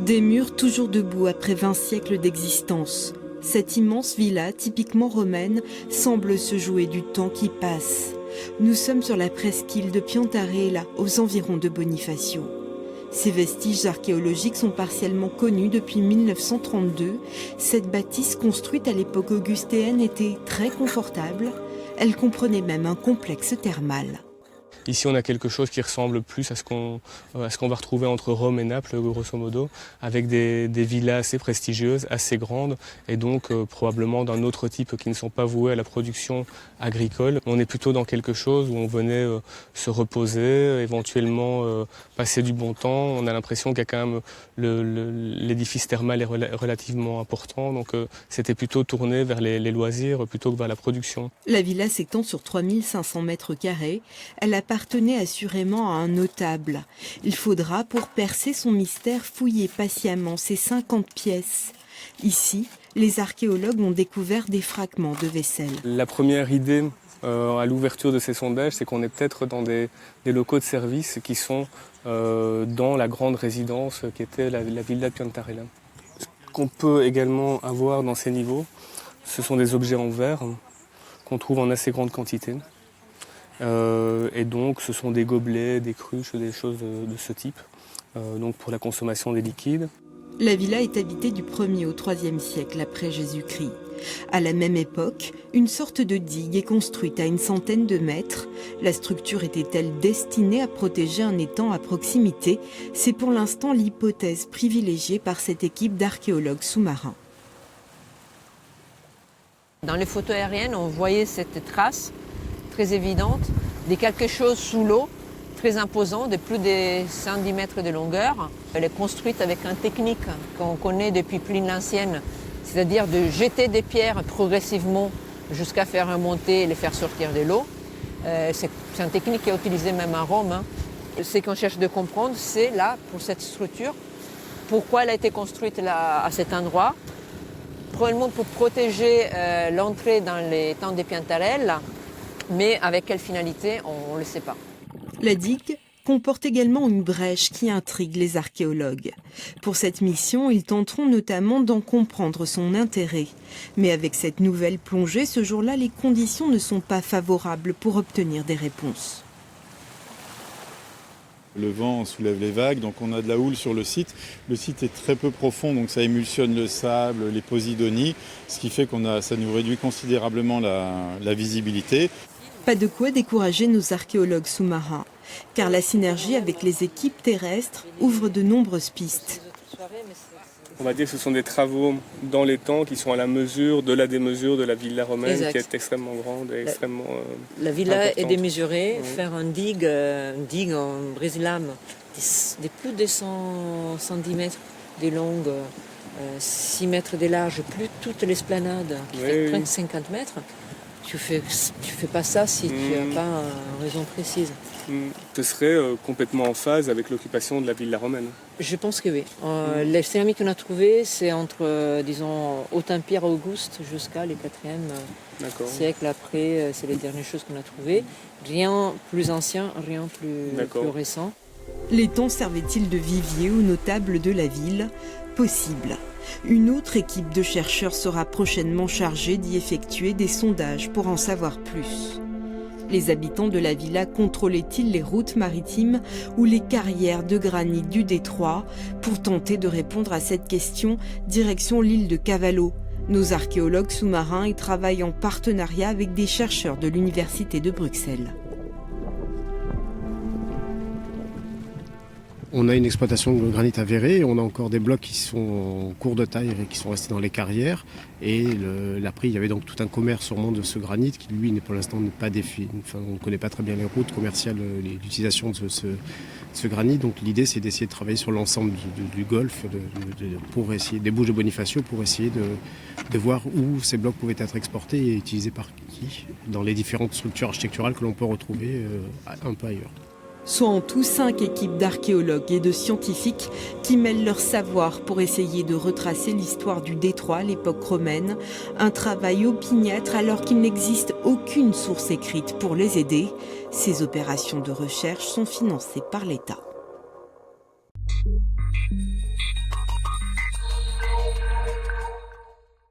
Des murs toujours debout après 20 siècles d'existence. Cette immense villa, typiquement romaine, semble se jouer du temps qui passe. Nous sommes sur la presqu'île de Piantarella, aux environs de Bonifacio. Ces vestiges archéologiques sont partiellement connus depuis 1932. Cette bâtisse construite à l'époque augustéenne était très confortable. Elle comprenait même un complexe thermal. Ici, on a quelque chose qui ressemble plus à ce qu'on va retrouver entre Rome et Naples, grosso modo, avec des villas assez prestigieuses, assez grandes, et donc probablement d'un autre type qui ne sont pas vouées à la production agricole. On est plutôt dans quelque chose où on venait se reposer, éventuellement passer du bon temps. On a l'impression qu'il y a quand même l'édifice thermal est relativement important, donc c'était plutôt tourné vers les loisirs plutôt que vers la production. La villa s'étend sur 3500 mètres carrés. Elle appartenait assurément à un notable. Il faudra, pour percer son mystère, fouiller patiemment ces 50 pièces. Ici, les archéologues ont découvert des fragments de vaisselle. La première idée à l'ouverture de ces sondages, c'est qu'on est peut-être dans des locaux de service qui sont dans la grande résidence qui était la Villa Piantarella. Ce qu'on peut également avoir dans ces niveaux, ce sont des objets en verre qu'on trouve en assez grande quantité. Et donc ce sont des gobelets, des cruches, des choses de ce type, donc pour la consommation des liquides. La villa est habitée du 1er au 3e siècle après Jésus-Christ. À la même époque, une sorte de digue est construite à une centaine de mètres. La structure était-elle destinée à protéger un étang à proximité? C'est pour l'instant l'hypothèse privilégiée par cette équipe d'archéologues sous-marins. Dans les photos aériennes, on voyait cette trace très évidente de quelque chose sous l'eau, très imposant, de plus de 110 mètres de longueur. Elle est construite avec une technique qu'on connaît depuis Pline l'Ancienne, c'est-à-dire de jeter des pierres progressivement jusqu'à faire remonter et les faire sortir de l'eau. C'est une technique qui est utilisée même à Rome. Ce qu'on cherche de comprendre, c'est là, pour cette structure, pourquoi elle a été construite là, à cet endroit. Probablement pour protéger l'entrée dans l'étang de Piantarella, mais avec quelle finalité, on ne le sait pas. La digue comporte également une brèche qui intrigue les archéologues. Pour cette mission, ils tenteront notamment d'en comprendre son intérêt. Mais avec cette nouvelle plongée, ce jour-là, les conditions ne sont pas favorables pour obtenir des réponses. Le vent soulève les vagues, donc on a de la houle sur le site. Le site est très peu profond, donc ça émulsionne le sable, les posidonies, ce qui fait ça nous réduit considérablement la visibilité. Pas de quoi décourager nos archéologues sous-marins, car la synergie avec les équipes terrestres ouvre de nombreuses pistes. On va dire que ce sont des travaux dans l'étang qui sont à la mesure de la démesure de la villa romaine, exact, qui est extrêmement grande et extrêmement La villa importante. Est démesurée, oui. Faire une digue en brise-lames de plus de 110 mètres de longue, 6 mètres de large, plus toute l'esplanade qui fait 50 mètres. Tu fais pas ça si tu n'as pas une raison précise. Ce serait complètement en phase avec l'occupation de la villa romaine. Je pense que oui. Les céramiques qu'on a trouvées, c'est entre, disons, Haut-Empire Auguste jusqu'à le 4e siècle. Après, c'est les dernières choses qu'on a trouvées. Rien plus ancien, rien plus récent. L'étang servait-il de vivier aux notables de la ville? Possible. Une autre équipe de chercheurs sera prochainement chargée d'y effectuer des sondages pour en savoir plus. Les habitants de la villa contrôlaient-ils les routes maritimes ou les carrières de granit du détroit? Pour tenter de répondre à cette question, direction l'île de Cavallo. Nos archéologues sous-marins y travaillent en partenariat avec des chercheurs de l'Université de Bruxelles. On a une exploitation de granit avérée, on a encore des blocs qui sont en cours de taille et qui sont restés dans les carrières. Et il y avait donc tout un commerce sûrement de ce granit qui, lui, pour l'instant n'est pas défini. Enfin, on ne connaît pas très bien les routes commerciales, l'utilisation de ce granit. Donc l'idée, c'est d'essayer de travailler sur l'ensemble du golfe pour essayer, des Bouches de Bonifacio, pour essayer de voir où ces blocs pouvaient être exportés et utilisés par qui dans les différentes structures architecturales que l'on peut retrouver un peu ailleurs. Soit en tout 5 équipes d'archéologues et de scientifiques qui mêlent leur savoir pour essayer de retracer l'histoire du détroit à l'époque romaine. Un travail opiniâtre alors qu'il n'existe aucune source écrite pour les aider. Ces opérations de recherche sont financées par l'État.